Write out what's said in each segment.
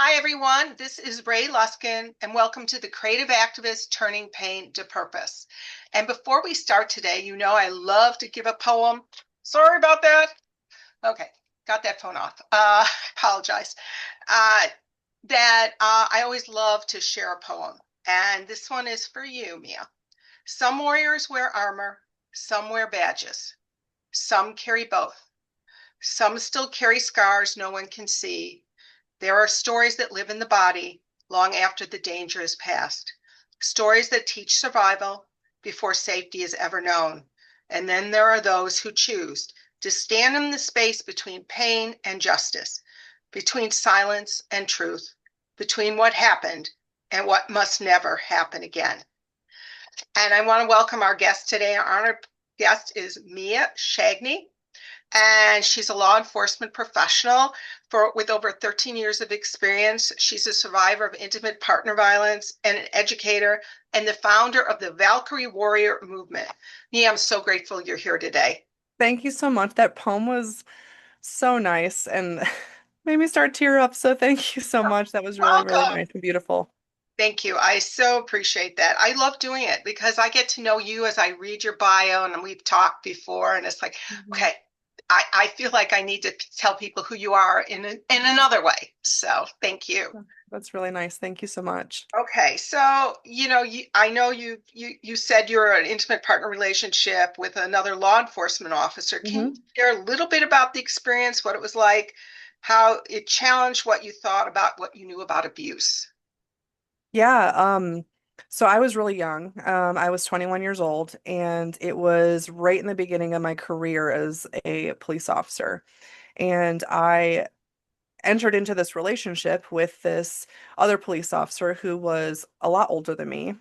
Hi, everyone. This is Ray Luskin, and welcome to the Creative Activist Turning Pain to Purpose. And before we start today, you know I love to give a poem. Sorry about that. Okay, got that phone off. Apologize. Uh, I always love to share a poem, and this one is for you, Mia. Some warriors wear armor, some wear badges, some carry both. Some still carry scars no one can see. There are stories that live in the body long after the danger is past, stories that teach survival before safety is ever known. And then there are those who choose to stand in the space between pain and justice, between silence and truth, between what happened and what must never happen again. And I want to welcome our guest today. Our honored guest is Mia Shagena, and she's a law enforcement professional with over 13 years of experience. She's a survivor of intimate partner violence and an educator and the founder of the Valkyrie Warrior Movement. Mia, I'm so grateful you're here today. Thank you so much. That poem was so nice and made me start tear up. So thank you so much. That was really, really Welcome. nice and beautiful. Thank you. I so appreciate that. I love doing it because I get to know you as I read your bio, and we've talked before, and it's like, Mhm. okay, I feel like I need to tell people who you are in another way. So thank you. That's really nice. Thank you so much. Okay, so I know you said you're an intimate partner relationship with another law enforcement officer. Can you hmm share a little bit about the experience, what it was like, how it challenged what you thought about what you knew about abuse? Yeah, so I was really young. I was 21 years old, and it was right in the beginning of my career as a police officer. And I entered into this relationship with this other police officer who was a lot older than me,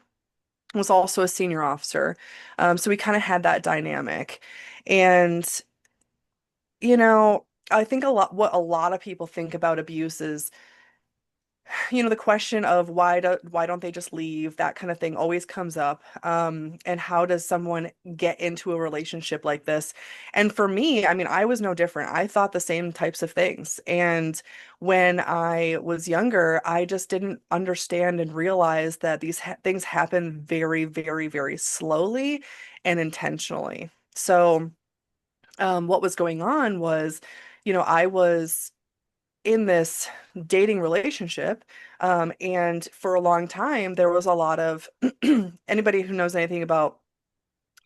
was also a senior officer. So we kind of had that dynamic. And, I think what a lot of people think about abuse is, the question of why don't they just leave? That kind of thing always comes up. And how does someone get into a relationship like this? And for me, I mean, I was no different. I thought the same types of things. And when I was younger, I just didn't understand and realize that these ha things happen very, very, very slowly and intentionally. So, what was going on was, I was in this dating relationship. And for a long time, there was a lot of anybody who knows anything about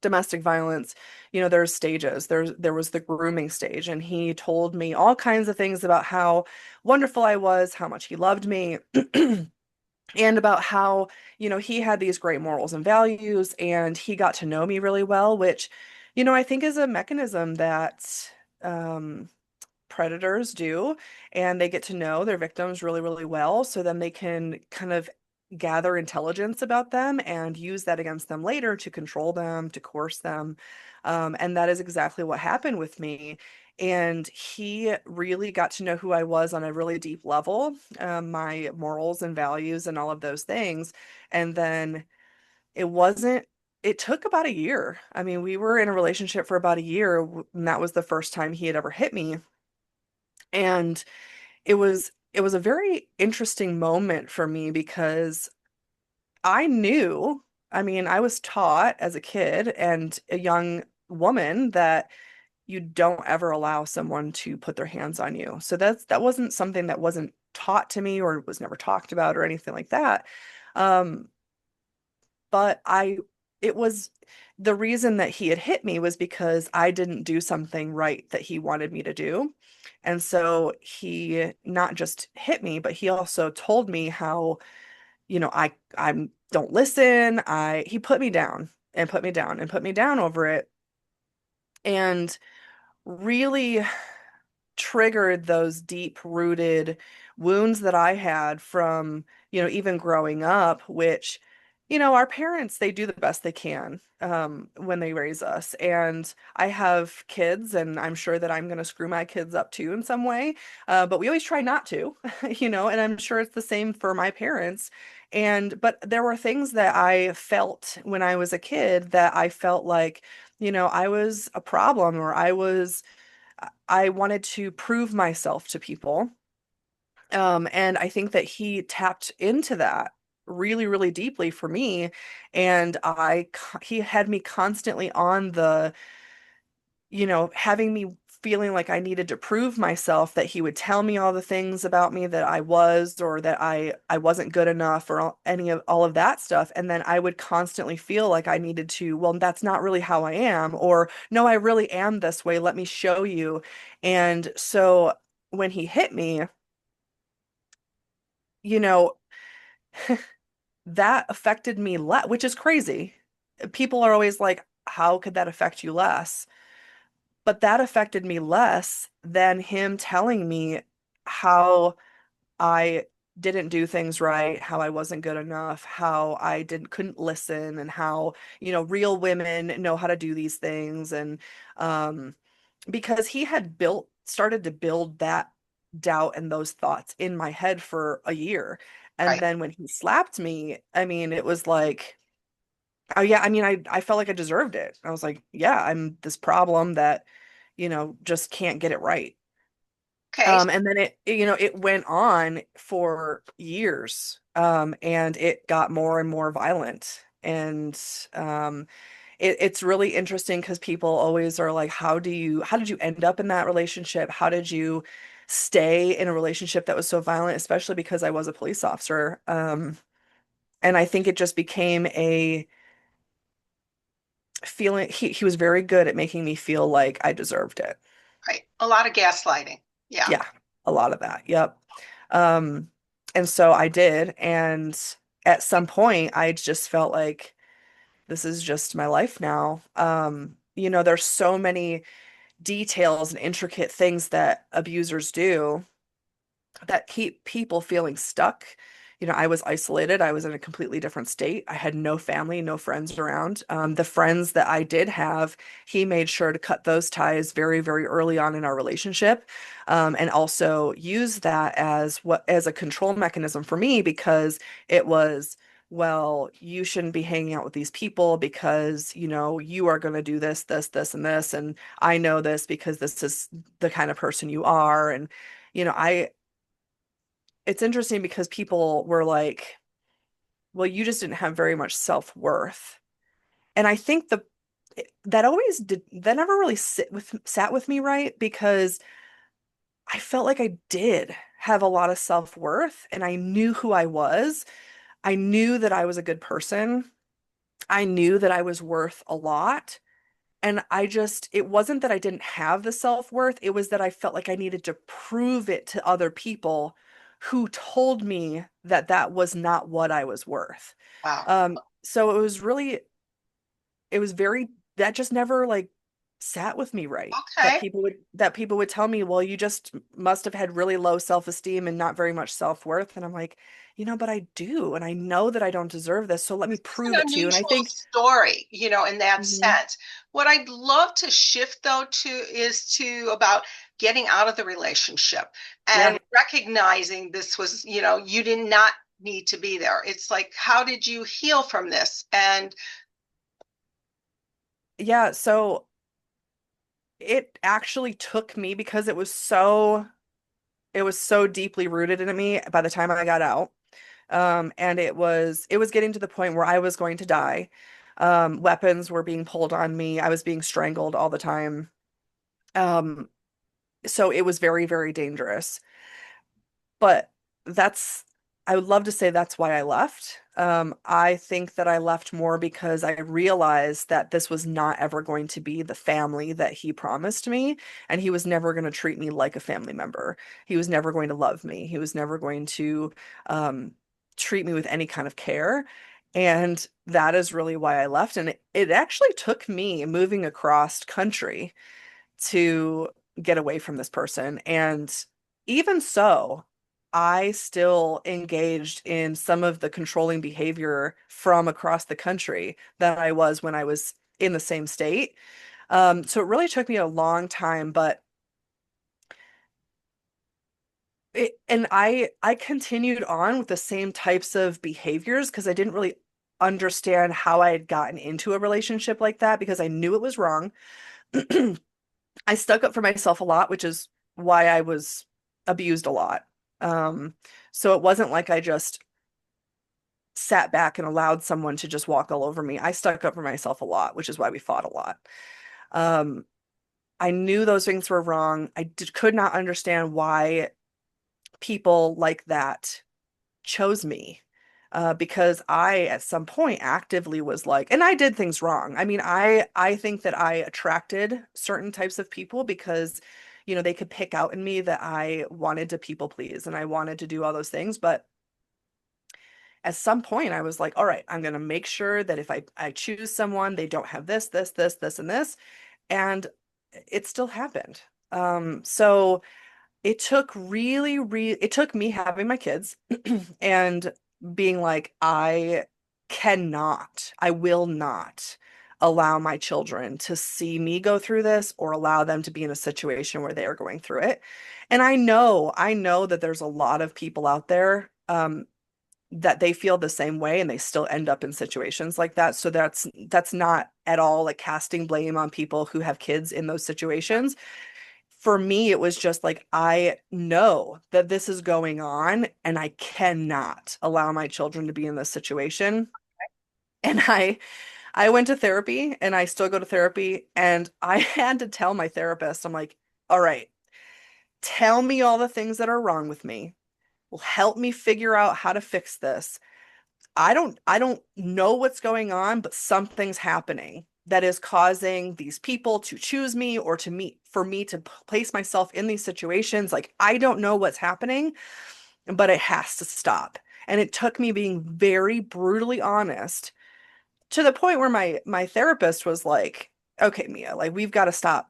domestic violence, there's stages. There was the grooming stage, and he told me all kinds of things about how wonderful I was, how much he loved me, and about how, he had these great morals and values, and he got to know me really well, which, I think is a mechanism that um predators do, and they get to know their victims really, really well, so then they can kind of gather intelligence about them and use that against them later to control them, to coerce them. And that is exactly what happened with me. And he really got to know who I was on a really deep level, my morals and values and all of those things. And then it wasn't, it took about a year. I mean, we were in a relationship for about a year, and that was the first time he had ever hit me. And it was a very interesting moment for me because I knew, I mean, I was taught as a kid and a young woman that you don't ever allow someone to put their hands on you. So that wasn't something that wasn't taught to me or was never talked about or anything like that. Um, but it was the reason that he had hit me was because I didn't do something right that he wanted me to do. And so he not just hit me, but he also told me how, I don't listen. He put me down and put me down and put me down over it, and really triggered those deep rooted wounds that I had from, even growing up, which, our parents, they do the best they can when they raise us. And I have kids, and I'm sure that I'm going to screw my kids up too in some way. But we always try not to, and I'm sure it's the same for my parents. But there were things that I felt when I was a kid that I felt like, I was a problem, or I wanted to prove myself to people. And I think that he tapped into that really, really deeply for me. And he had me constantly on having me feeling like I needed to prove myself, that he would tell me all the things about me that I was, or that I wasn't good enough, or any of all of that stuff. And then I would constantly feel like I needed to, well, that's not really how I am, or no, I really am this way. Let me show you. And so when he hit me, you know, that affected me less, which is crazy. People are always like, how could that affect you less? But that affected me less than him telling me how I didn't do things right, how I wasn't good enough, how I didn't couldn't listen, and how, real women know how to do these things. And um because he had started to build that doubt and those thoughts in my head for a year. And Right. then when he slapped me, I mean, it was like, oh yeah, I mean, I felt like I deserved it. I was like, yeah, I'm this problem that, just can't get it right. Okay. And then it went on for years. And it got more and more violent. And it's really interesting because people always are like, how did you end up in that relationship? How did you stay in a relationship that was so violent, especially because I was a police officer? And I think it just became a feeling. He was very good at making me feel like I deserved it. Right. A lot of gaslighting. Yeah. Yeah, a lot of that. Yep. Um, and so I did, and at some point I just felt like this is just my life now. There's so many details and intricate things that abusers do that keep people feeling stuck. I was isolated. I was in a completely different state. I had no family, no friends around. The friends that I did have, he made sure to cut those ties very, very early on in our relationship, and also use that as a control mechanism for me, because it was, well, you shouldn't be hanging out with these people because, you are going to do this, this, this, and this, and I know this because this is the kind of person you are. And I it's interesting because people were like, well, you just didn't have very much self-worth. And I think that never really sat with me right, because I felt like I did have a lot of self-worth, and I knew who I was. I knew that I was a good person. I knew that I was worth a lot. And it wasn't that I didn't have the self-worth, it was that I felt like I needed to prove it to other people who told me that that was not what I was worth. Wow. So it was very, that just never like sat with me right. Okay. That people would tell me, well, you just must have had really low self-esteem and not very much self-worth. And I'm like, but I do, and I know that I don't deserve this. So let me It's prove an it to you. And I unusual think, story, in that Mhm. sense. What I'd love to shift though to about getting out of the relationship Yeah. and recognizing this was, you did not need to be there. It's like, how did you heal from this? And Yeah. So it actually took me, because it was so deeply rooted in me by the time I got out. And it was getting to the point where I was going to die. Weapons were being pulled on me. I was being strangled all the time. Um, so it was very, very dangerous. But that's, I would love to say that's why I left. I think that I left more because I realized that this was not ever going to be the family that he promised me, and he was never going to treat me like a family member. He was never going to love me. He was never going to um, treat me with any kind of care. And that is really why I left. And it actually took me moving across country to get away from this person. And even so, I still engaged in some of the controlling behavior from across the country that I was when I was in the same state. So it really took me a long time, but I continued on with the same types of behaviors because I didn't really understand how I had gotten into a relationship like that, because I knew it was wrong. I stuck up for myself a lot, which is why I was abused a lot. Um, so it wasn't like I just sat back and allowed someone to just walk all over me. I stuck up for myself a lot, which is why we fought a lot. Um, I knew those things were wrong. Could not understand why people like that chose me. Because I, at some point, actively was like, and I did things wrong. I mean, I think that I attracted certain types of people because, they could pick out in me that I wanted to people please and I wanted to do all those things. But at some point, I was like, all right, I'm going to make sure that if I choose someone, they don't have this, this, this, this, and this. And it still happened. So it took me having my kids and being like, I will not allow my children to see me go through this or allow them to be in a situation where they are going through it. And I know that there's a lot of people out there, that they feel the same way and they still end up in situations like that. So that's not at all like casting blame on people who have kids in those situations. For me, it was just like, I know that this is going on and I cannot allow my children to be in this situation. And I went to therapy and I still go to therapy and I had to tell my therapist, I'm like, all right, tell me all the things that are wrong with me. Will help me figure out how to fix this. I don't know what's going on, but something's happening that is causing these people to choose me or to meet for me to place myself in these situations. Like I don't know what's happening, but it has to stop. And it took me being very brutally honest to the point where my therapist was like, "Okay, Mia, like we've got to stop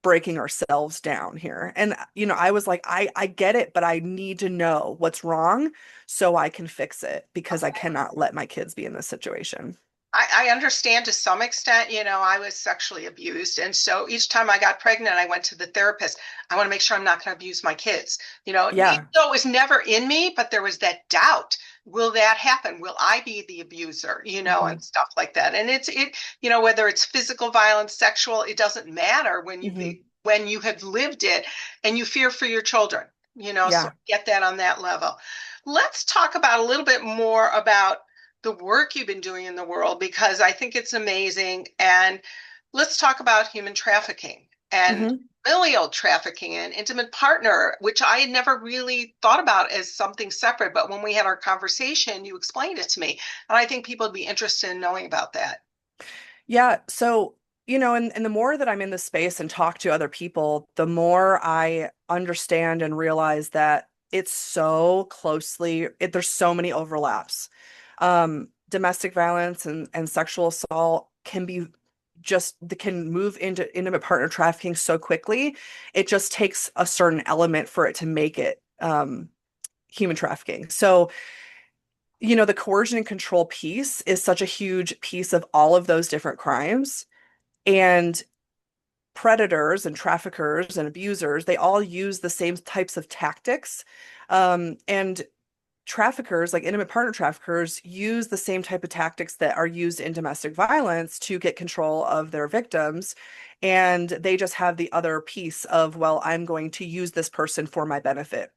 breaking ourselves down here." And I was like, I get it, but I need to know what's wrong so I can fix it because I cannot let my kids be in this situation. I understand to some extent, I was sexually abused. And so each time I got pregnant, I went to the therapist. I want to make sure I'm not going to abuse my kids. Even Yeah. though it was never in me, but there was that doubt. Will that happen? Will I be the abuser? Hmm. And stuff like that. And whether it's physical violence, sexual, it doesn't matter Hmm. when you have lived it and you fear for your children, so Yeah. I get that on that level. Let's talk about a little bit more about the work you've been doing in the world because I think it's amazing. And let's talk about human trafficking and Hmm. familial trafficking and intimate partner, which I had never really thought about as something separate. But when we had our conversation, you explained it to me. And I think people would be interested in knowing about that. Yeah. So, and the more that I'm in this space and talk to other people, the more I understand and realize that it's so there's so many overlaps. Domestic violence and sexual assault can move into intimate partner trafficking so quickly. It just takes a certain element for it to make it, human trafficking. So, the coercion and control piece is such a huge piece of all of those different crimes. And predators and traffickers and abusers, they all use the same types of tactics. And traffickers, like intimate partner traffickers, use the same type of tactics that are used in domestic violence to get control of their victims. And they just have the other piece of, well, I'm going to use this person for my benefit,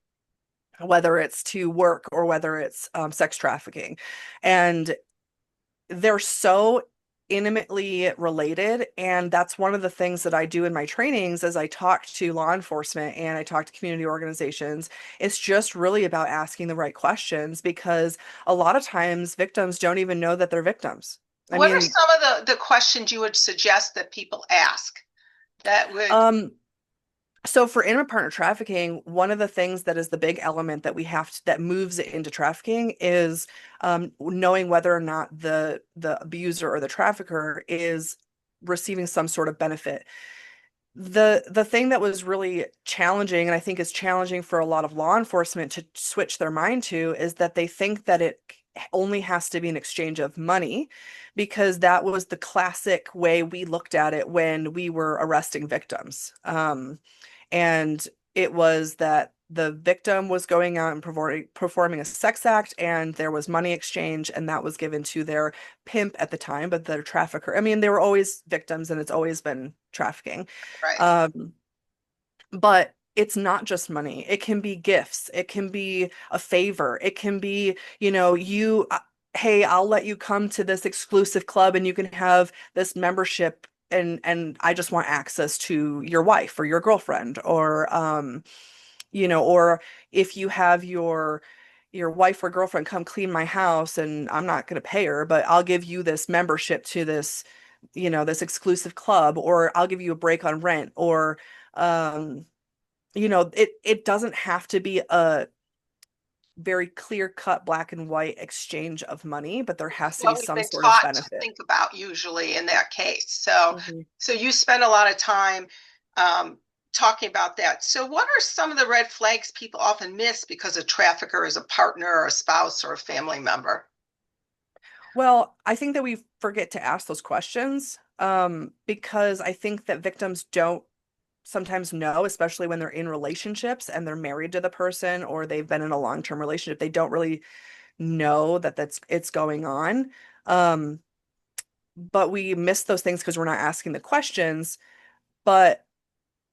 whether it's to work or whether it's sex trafficking. And they're so intimately related. And that's one of the things that I do in my trainings as I talk to law enforcement and I talk to community organizations. It's just really about asking the right questions because a lot of times victims don't even know that they're victims. I What are mean, some of the questions you would suggest that people ask that would, um, so for intimate partner trafficking, one of the things that is the big element that that moves it into trafficking is, knowing whether or not the abuser or the trafficker is receiving some sort of benefit. The thing that was really challenging, and I think is challenging for a lot of law enforcement to switch their mind to, is that they think that it only has to be an exchange of money, because that was the classic way we looked at it when we were arresting victims. And it was that the victim was going out and performing a sex act, and there was money exchange, and that was given to their pimp at the time, but their trafficker. I mean, they were always victims, and it's always been trafficking. right? Um, but it's not just money. It can be gifts. It can be a favor. It can be, hey, I'll let you come to this exclusive club and you can have this membership and I just want access to your wife or your girlfriend or if you have your wife or girlfriend come clean my house and I'm not going to pay her, but I'll give you this membership to this exclusive club, or I'll give you a break on rent, or it doesn't have to be a very clear cut black and white exchange of money, but there has to be What we've some been sort of taught to benefit. think about usually in that case. So, Mhm. so you spend a lot of time talking about that. So, what are some of the red flags people often miss because a trafficker is a partner or a spouse or a family member? Well, I think that we forget to ask those questions because I think that victims don't sometimes know, especially when they're in relationships and they're married to the person or they've been in a long-term relationship, they don't really know that it's going on. Um, but we miss those things because we're not asking the questions. But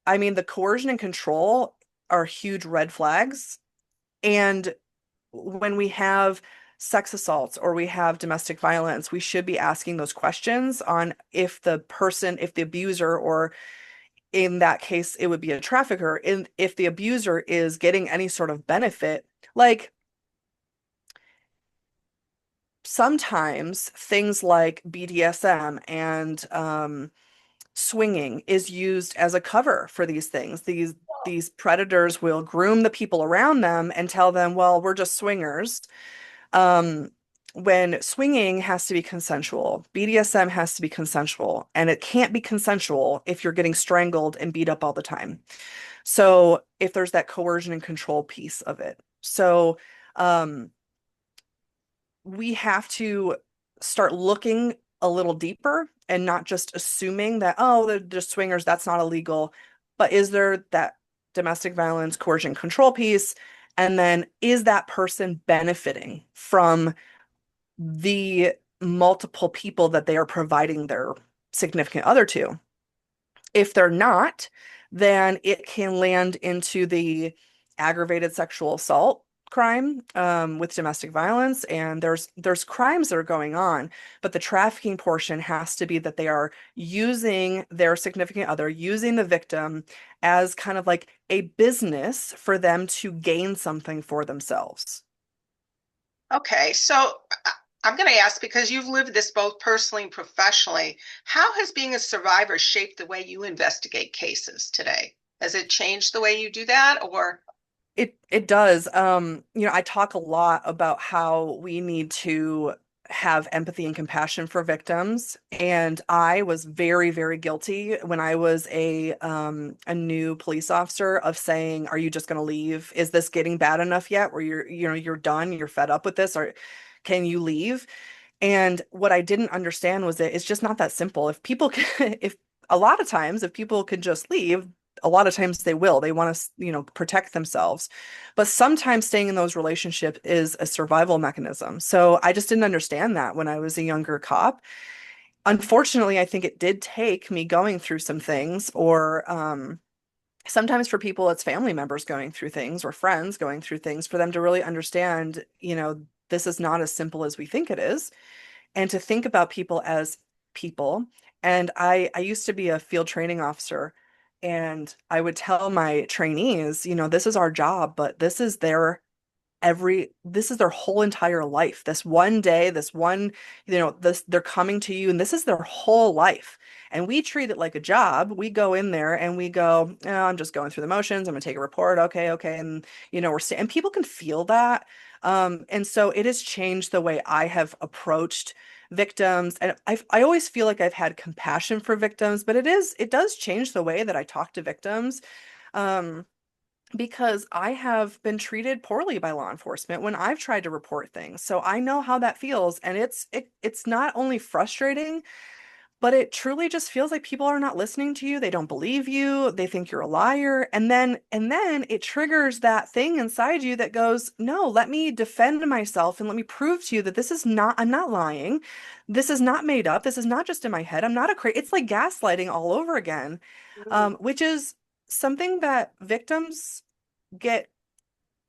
I mean, the coercion and control are huge red flags. And when we have sex assaults or we have domestic violence, we should be asking those questions on if the abuser, or in that case, it would be a trafficker, if the abuser is getting any sort of benefit. Like sometimes things like BDSM and swinging is used as a cover for these things. These predators will groom the people around them and tell them, well, we're just swingers. Um, when swinging has to be consensual, BDSM has to be consensual, and it can't be consensual if you're getting strangled and beat up all the time. So if there's that coercion and control piece of it. So um, we have to start looking a little deeper and not just assuming that, oh, they're just swingers, that's not illegal. But is there that domestic violence, coercion, control piece? And then is that person benefiting from the multiple people that they are providing their significant other to? If they're not, then it can land into the aggravated sexual assault crime with domestic violence, and there's crimes that are going on, but the trafficking portion has to be that they are using their significant other, using the victim as kind of like a business for them to gain something for themselves. Okay, so I'm going to ask because you've lived this both personally and professionally. How has being a survivor shaped the way you investigate cases today? Has it changed the way you do that, or? It does. I talk a lot about how we need to have empathy and compassion for victims. And I was very, very guilty when I was a new police officer of saying, are you just gonna leave? Is this getting bad enough yet where you're done, you're fed up with this, or can you leave? And what I didn't understand was that it's just not that simple. If people can, if a lot of times, if people could just leave, a lot of times they will. They want to, protect themselves. But sometimes staying in those relationships is a survival mechanism. So I just didn't understand that when I was a younger cop. Unfortunately, I think it did take me going through some things, or sometimes for people, it's family members going through things or friends going through things for them to really understand, this is not as simple as we think it is, and to think about people as people. And I used to be a field training officer, and I would tell my trainees, this is our job, but this is their whole entire life. This one day, this one, they're coming to you and this is their whole life. And we treat it like a job. We go in there and we go, oh, I'm just going through the motions. I'm gonna take a report. Okay, okay. And and people can feel that. And so it has changed the way I have approached victims. And I always feel like I've had compassion for victims, but it does change the way that I talk to victims. Um, because I have been treated poorly by law enforcement when I've tried to report things. So I know how that feels, and it's not only frustrating, but it truly just feels like people are not listening to you. They don't believe you. They think you're a liar. And then it triggers that thing inside you that goes, "No, let me defend myself and let me prove to you that I'm not lying. This is not made up. This is not just in my head. I'm not a crazy." It's like gaslighting all over again. Mm. Which is something that victims get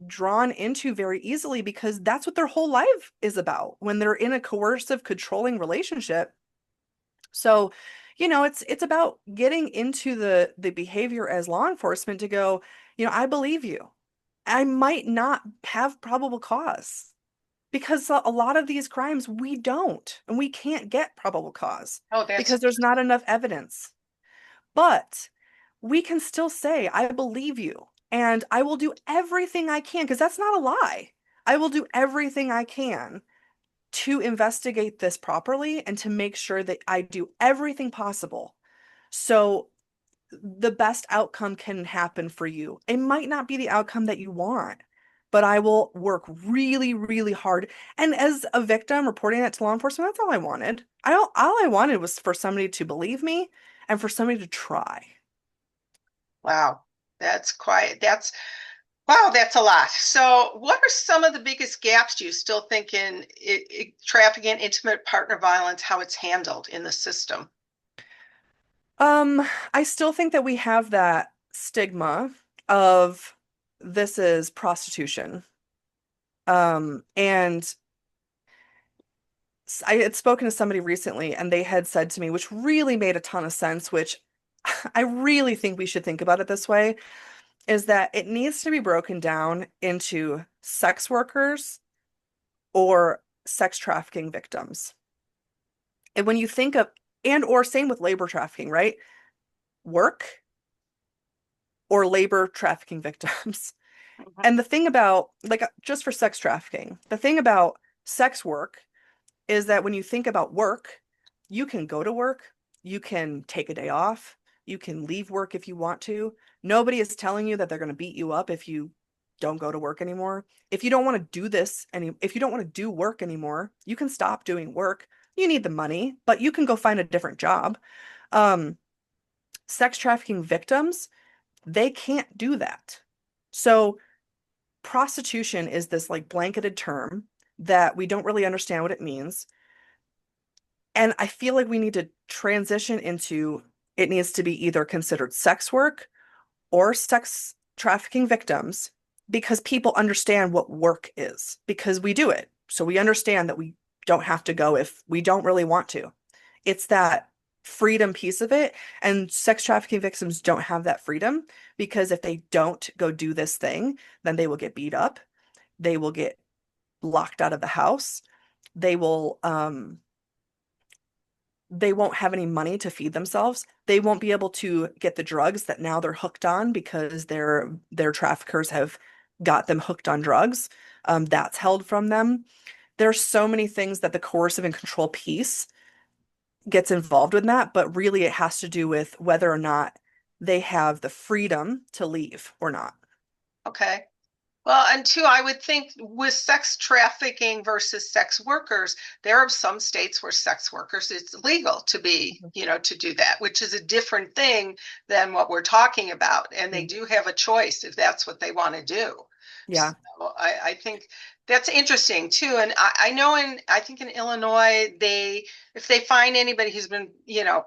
drawn into very easily because that's what their whole life is about when they're in a coercive, controlling relationship. So, it's about getting into the behavior as law enforcement to go, I believe you. I might not have probable cause because a lot of these crimes we don't, and we can't get probable cause Oh, that's because there's not enough evidence. But we can still say, I believe you, and I will do everything I can, because that's not a lie. I will do everything I can to investigate this properly and to make sure that I do everything possible. So the best outcome can happen for you. It might not be the outcome that you want, but I will work really, really hard. And as a victim reporting that to law enforcement, that's all I wanted. All I wanted was for somebody to believe me and for somebody to try. wow. Wow, that's a lot. So, what are some of the biggest gaps do you still think in trafficking, intimate partner violence, how it's handled in the system? Um, I still think that we have that stigma of this is prostitution. And I had spoken to somebody recently and they had said to me, which really made a ton of sense, which I really think we should think about it this way, is that it needs to be broken down into sex workers or sex trafficking victims. And when you think of, and or same with labor trafficking, right? Work or labor trafficking victims. Mhm. And the thing about, like, just for sex trafficking, the thing about sex work is that when you think about work, you can go to work, you can take a day off, you can leave work if you want to. Nobody is telling you that they're going to beat you up if you don't go to work anymore. If you don't want to do if you don't want to do work anymore, you can stop doing work. You need the money, but you can go find a different job. Um, Sex trafficking victims, they can't do that. So prostitution is this like blanketed term that we don't really understand what it means. And I feel like we need to transition into it needs to be either considered sex work or sex trafficking victims because people understand what work is because we do it. So we understand that we don't have to go if we don't really want to. It's that freedom piece of it. And sex trafficking victims don't have that freedom because if they don't go do this thing, then they will get beat up. They will get locked out of the house. They will they won't have any money to feed themselves. They won't be able to get the drugs that now they're hooked on because their traffickers have got them hooked on drugs. That's held from them. There's so many things that the coercive and control piece gets involved with that, but really it has to do with whether or not they have the freedom to leave or not. Okay. Well, and two, I would think with sex trafficking versus sex workers, there are some states where sex workers, it's legal to be, to do that, which is a different thing than what we're talking about. And they Mhm. do have a choice if that's what they want to do. So Yeah. I think that's interesting too. And I know I think in Illinois, if they find anybody who's been,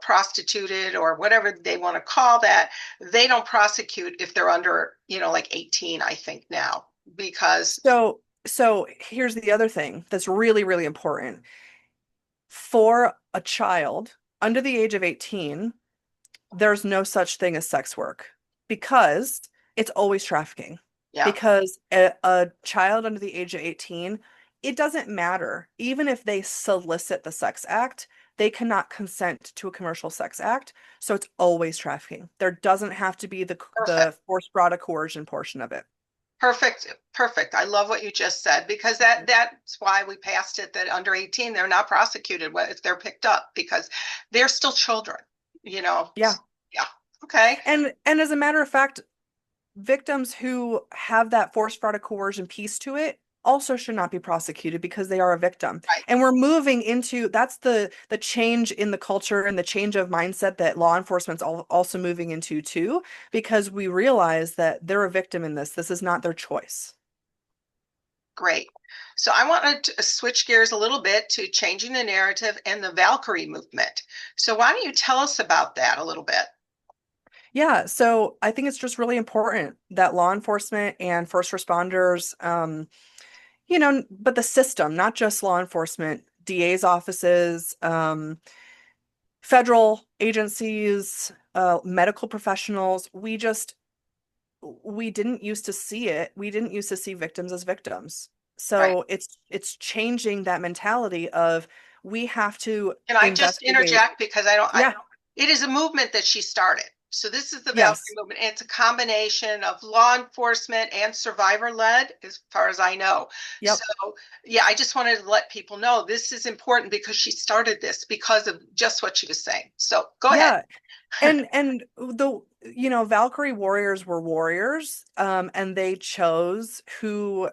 prostituted or whatever they want to call that, they don't prosecute if they're under, like 18, I think now, because So here's the other thing that's really, really important. For a child under the age of 18, there's no such thing as sex work because it's always trafficking. yeah, Because a child under the age of 18, it doesn't matter. Even if they solicit the sex act, they cannot consent to a commercial sex act. So it's always trafficking. There doesn't have to be perfect. the forced fraud or coercion portion of it. Perfect, perfect. I love what you just said because that's why we passed it that under 18 they're not prosecuted if they're picked up because they're still children, you know. Yeah. Yeah. Okay. And as a matter of fact, victims who have that forced fraud or coercion piece to it also should not be prosecuted because they are a victim. Right. And we're moving into that's the change in the culture and the change of mindset that law enforcement's also moving into too, because we realize that they're a victim in this. This is not their choice. Great. So I want to switch gears a little bit to changing the narrative and the Valkyrie movement. So why don't you tell us about that a little bit? Yeah, so I think it's just really important that law enforcement and first responders, but the system, not just law enforcement, DA's offices, federal agencies, medical professionals, we didn't used to see it. We didn't used to see victims as victims. Right. So it's changing that mentality of we have to Can I just investigate. interject because I don't, Yeah, it is a movement that she started. So this is the Valkyrie yes. movement. It's a combination of law enforcement and survivor led, as far as I know. So Yep. yeah, I just wanted to let people know this is important because she started this because of just what she was saying. So go ahead. Yeah. And Valkyrie warriors were warriors, and they chose who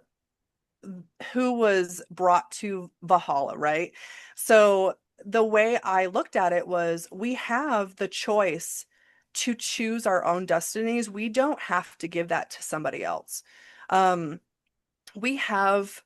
was brought to Valhalla, right? So the way I looked at it was we have the choice to choose our own destinies. We don't have to give that to somebody else. Um, we have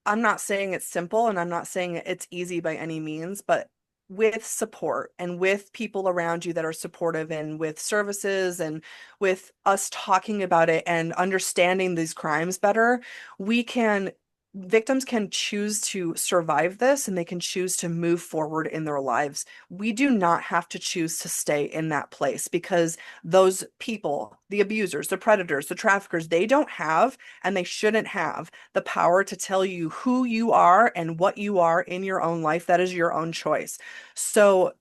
I'm not saying it's simple and I'm not saying it's easy by any means, but with support and with people around you that are supportive and with services and with us talking about it and understanding these crimes better, we can victims can choose to survive this and they can choose to move forward in their lives. We do not have to choose to stay in that place because those people, the abusers, the predators, the traffickers, they don't have and they shouldn't have the power to tell you who you are and what you are in your own life. That is your own choice. So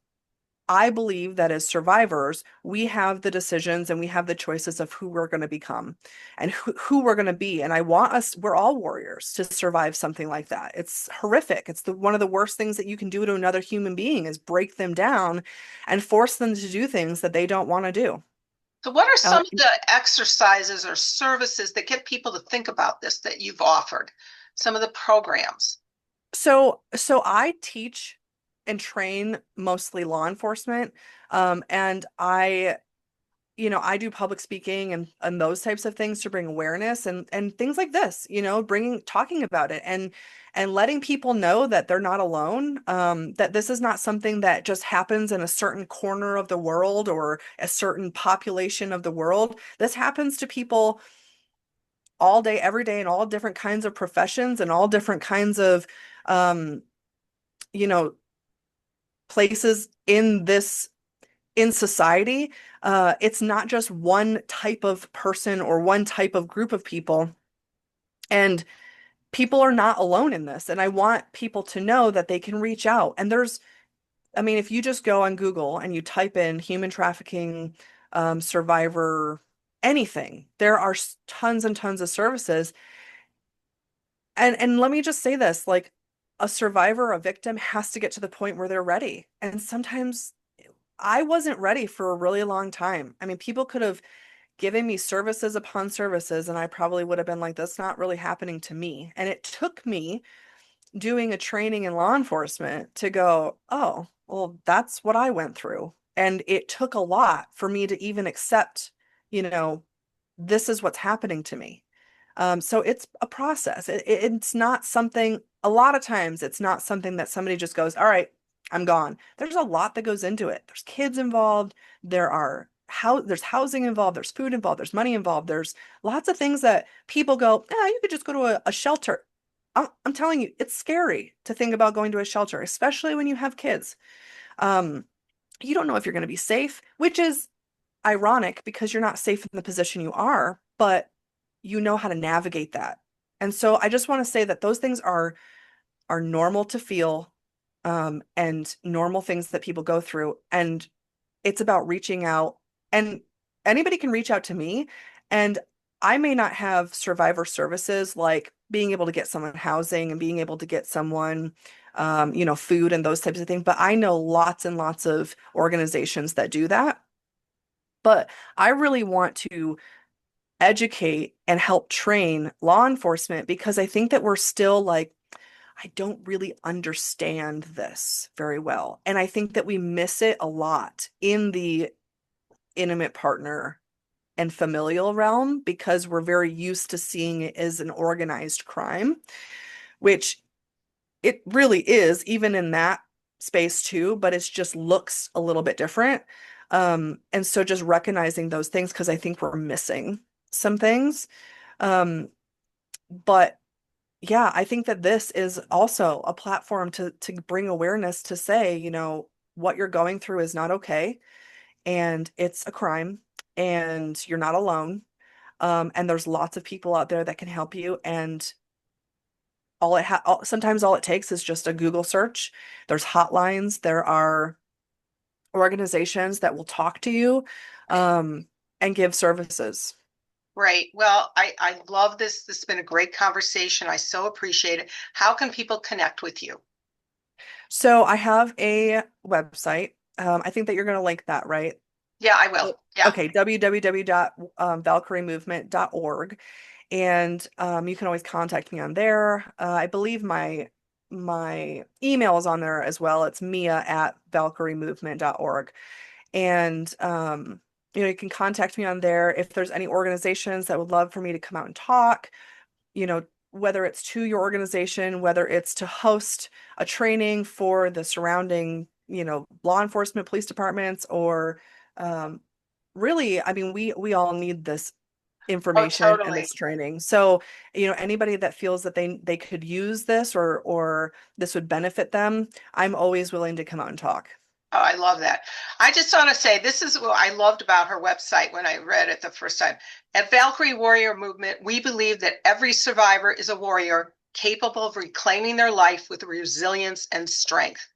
I believe that as survivors, we have the decisions and we have the choices of who we're going to become and who we're going to be. And I want us, we're all warriors to survive something like that. It's horrific. It's one of the worst things that you can do to another human being is break them down and force them to do things that they don't want to do. So what are Uh, some of the exercises or services that get people to think about this that you've offered? Some of the programs. so I teach and train mostly law enforcement. And I do public speaking and those types of things to bring awareness and things like this, bringing talking about it and letting people know that they're not alone, that this is not something that just happens in a certain corner of the world or a certain population of the world. This happens to people all day, every day, in all different kinds of professions and all different kinds of um, you know, places in society. It's not just one type of person or one type of group of people. And people are not alone in this. And I want people to know that they can reach out. And I mean, if you just go on Google and you type in human trafficking, survivor, anything, there are tons and tons of services. And let me just say this, like a survivor, a victim has to get to the point where they're ready. And sometimes I wasn't ready for a really long time. I mean, people could have given me services upon services, and I probably would have been like, that's not really happening to me. And it took me doing a training in law enforcement to go, oh, well, that's what I went through. And it took a lot for me to even accept, you know, this is what's happening to me. So it's a process. It's not something, a lot of times, it's not something that somebody just goes, all right, I'm gone. There's a lot that goes into it. There's kids involved. There's housing involved. There's food involved. There's money involved. There's lots of things that people go, you could just go to a shelter. I'm telling you, it's scary to think about going to a shelter, especially when you have kids. Um, you don't know if you're going to be safe, which is ironic because you're not safe in the position you are, but you know how to navigate that. And so I just want to say that those things are normal to feel, and normal things that people go through. And it's about reaching out, and anybody can reach out to me. And I may not have survivor services like being able to get someone housing and being able to get someone, food and those types of things. But I know lots and lots of organizations that do that. But I really want to educate and help train law enforcement because I think that we're still like, I don't really understand this very well. And I think that we miss it a lot in the intimate partner and familial realm because we're very used to seeing it as an organized crime, which it really is, even in that space too, but it just looks a little bit different. And so just recognizing those things because I think we're missing some things. Um, but yeah, I think that this is also a platform to bring awareness to say, what you're going through is not okay and it's a crime and you're not alone. And there's lots of people out there that can help you. And sometimes all it takes is just a Google search. There's hotlines, there are organizations that will talk to you, and give services. Great. Well, I love this. This has been a great conversation. I so appreciate it. How can people connect with you? So I have a website. I think that you're going to link that, right? Yeah, I will. Yeah. Okay, www.valkyriemovement.org. And you can always contact me on there. I believe my email is on there as well. It's mia@valkyriemovement.org. And you can contact me on there if there's any organizations that would love for me to come out and talk, whether it's to your organization, whether it's to host a training for the surrounding, law enforcement, police departments, or um, really, I mean, we all need this Oh, information and totally. this training. So, anybody that feels that they could use this or this would benefit them, I'm always willing to come out and talk. Oh, I love that. I just want to say this is what I loved about her website when I read it the first time. At Valkyrie Warrior Movement, we believe that every survivor is a warrior capable of reclaiming their life with resilience and strength.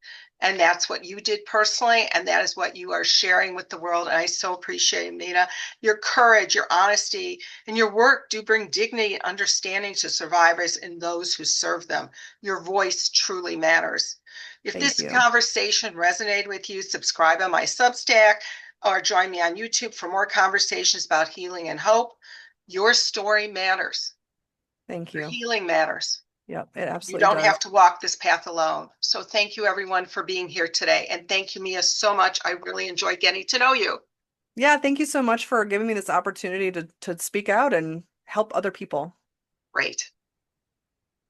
And that's what you did personally, and that is what you are sharing with the world. And I so appreciate, Nina, your courage, your honesty, and your work do bring dignity and understanding to survivors and those who serve them. Your voice truly matters. If Thank this you. conversation resonated with you, subscribe on my Substack or join me on YouTube for more conversations about healing and hope. Your story matters. Thank Your you. healing matters. Yep, it You absolutely don't does. have to walk this path alone. So thank you everyone for being here today. And thank you, Mia, so much. I really enjoyed getting to know you. Yeah, thank you so much for giving me this opportunity to speak out and help other people. Great.